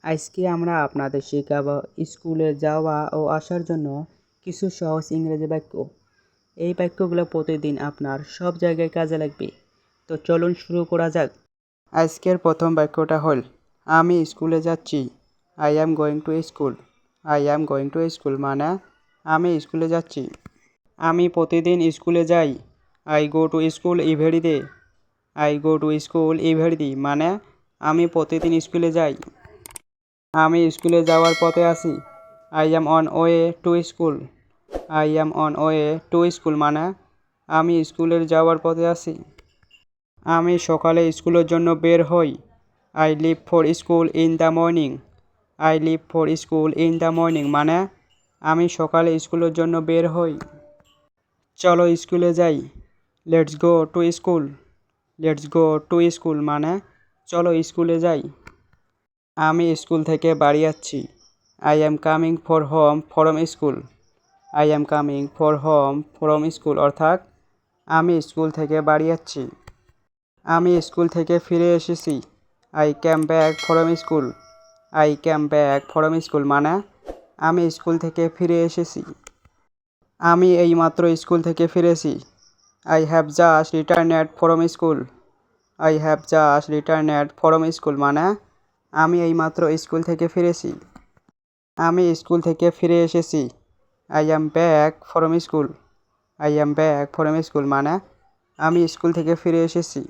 আজকে আমরা আপনাদের শেখাবো স্কুলে যাওয়া ও আসার জন্য কিছু সহজ ইংরেজি বাক্য। এই বাক্যগুলো প্রতিদিন আপনার সব জায়গায় কাজে লাগবে। তো চলুন শুরু করা যাক। আজকের প্রথম বাক্যটা হল আমি স্কুলে যাচ্ছি। I am going to school. I am going to school মানে আমি স্কুলে যাচ্ছি। আমি প্রতিদিন স্কুলে যাই। I go to school every day. I go to school every day মানে আমি প্রতিদিন স্কুলে যাই। আমি স্কুলে যাওয়ার পথে আছি। I am on way to school. I am on way to school মানে আমি স্কুলের যাওয়ার পথে আছি। আমি সকালে স্কুলের জন্য বের হই। I leave for school in the morning. I leave for school in the morning মানে আমি সকালে স্কুলের জন্য বের হই। চলো স্কুলে যাই। Let's go to school. Let's go to school মানে চলো স্কুলে যাই। আমি স্কুল থেকে বাড়ি যাচ্ছি। I am coming for home from school. I am coming for home from school অর্থাৎ আমি স্কুল থেকে বাড়ি যাচ্ছি। আমি স্কুল থেকে ফিরে এসেছি। I came back from school. I came back from school মানে আমি স্কুল থেকে ফিরে এসেছি। আমি এইমাত্র স্কুল থেকে ফিরেছি। I have just returned from school. I have just returned from school মানে আমি এইমাত্র স্কুল থেকে ফিরেছি। আমি স্কুল থেকে ফিরে এসেছি। I am back from school. I am back from school মানে আমি স্কুল থেকে ফিরে এসেছি।